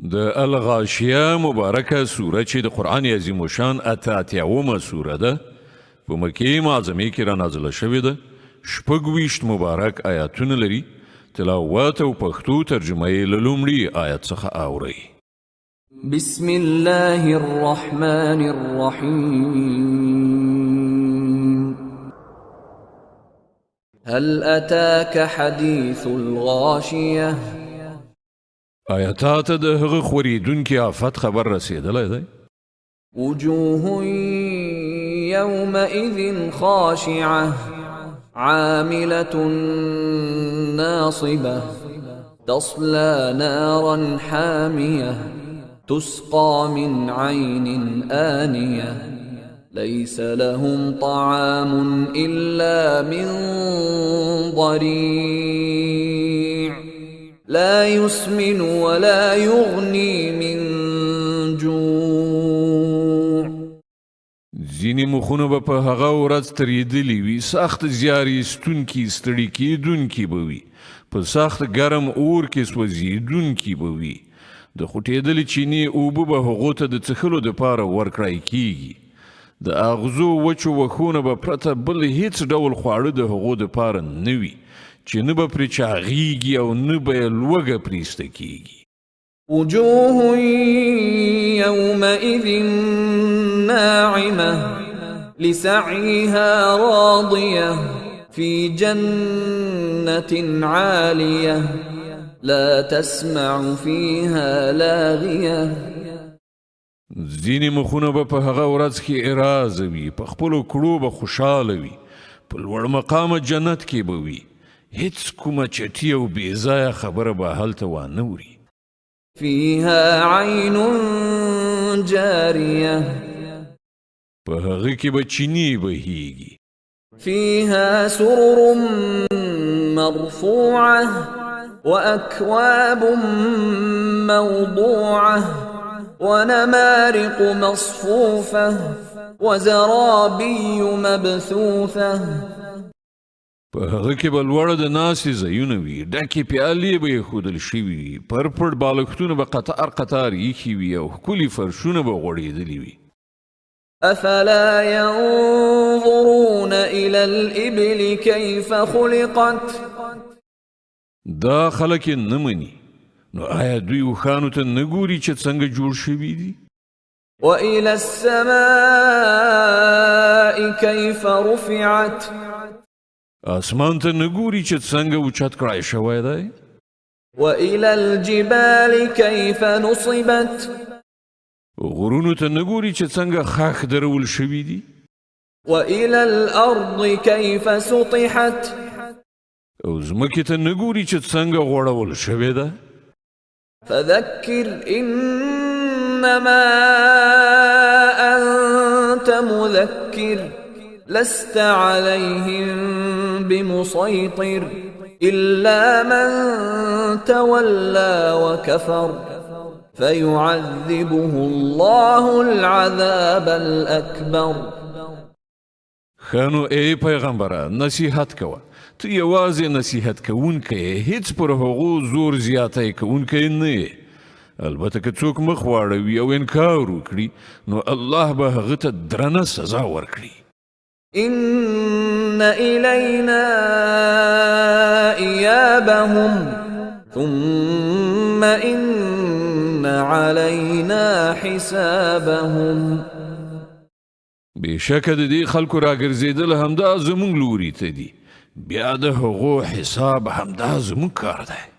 د الغاشیه مبارکه سوره چې د قرآن عظیم الشان اتاتیاومه سوره ده په مکې معظمې کې را نازله شوې ده. شپږ ویشت مبارک آیاتونه لري. تلاوت او پښتو ترجمه یې له لومړي آیت څخه اورئ. بسم الله الرحمن الرحيم. هل أتاك حديث الغاشية؟ آیاتات د هغه خوریدونکي آفت خبر رسیدلی دی. وجوه يومئذ خاشعة عاملة ناصبة تصلى نارا حامية تسقى من عين آنية ليس لهم طعام إلا من ضريع لا يسمن ولا يغني من جوع. ځینې مخونه به په هغه ورځ تریدلي وي، سخت زیار ایستونکي ستړي کیدونکي به وي، په سخت ګرم اور کې سوځېدونکي به وي. د خوټېدلې چینې اوبه به هغو ته د څښلو دپاره ورکړی کیږي. د اغزو وچو وښونه به پرته بل هیڅ ډول خواړه د هغو دپاره نه وي چې نه به پرې چاغیږي او نه به یې لوږه پرېسته کیږي. وجوه يومئذ ناعمة لسعيها راضية في جنة عالية لا تسمع فيها لاغية. ځینې مخونه به په هغه ورځ کې اراز وي، په خپلو کړو به خوشحاله وي، په لوړ مقامه جنت کې به وي، هیڅ کومه چټي او بې ځایه خبره به هلته وانه وري. فيها عين جارية په هغه کې به چینې بهیږي. فيها سرر مرفوعة وأكواب موضوعة ونمارق مصفوفة وزرابي مبثوثة. په هغه کې به لوړه د ناستې ځایونه وي، ډکې پیالې به ایښودل شوي وي، پر پړ بالښتونه به قطار قطار ایښي وي او ښکلي فرشونه به غوړېدلي وي. أفلا ينظرون إلى الإبل كيف خلقت؟ دا خلک یې نه مني، نو آیا دوی اوښانو ته نه ګوري چې څنګه جوړ شوي دي؟ وإلى السماء كيف رفعت؟ اسمان ته نه ګوري چې څنګه اوچت کړای شوی دی؟ وإلى الجبال كيف نصبت؟ غرونو ته نه ګوري چې څنګه خاښ درول شوي دي؟ وإلى الأرض كيف سطحت؟ او ځمکې ته نه ګوري چې څنګه غوړول شوې ده؟ فذكر إنما أنت مذكر لست عليهم بمسيطر إلا من تولى وكفر فيعذبه الله العذاب الأكبر. خانو ای پیغمبره نصیحت کوه، ته یوازې نصیحت کوونکی، هیڅ پر هغو زور زیاتی کوونکی نه. البته که څوک مخ واړوي او انکار وکړي نو الله به هغه ته درنه سزا ورکړي. إن إلينا إيابهم ثم إن علينا حسابهم. بېشکه د دې خلکو راګرځېدل همدا زموږ لوري ته دي، بیا د هغو حساب همدا زموږ کار دی.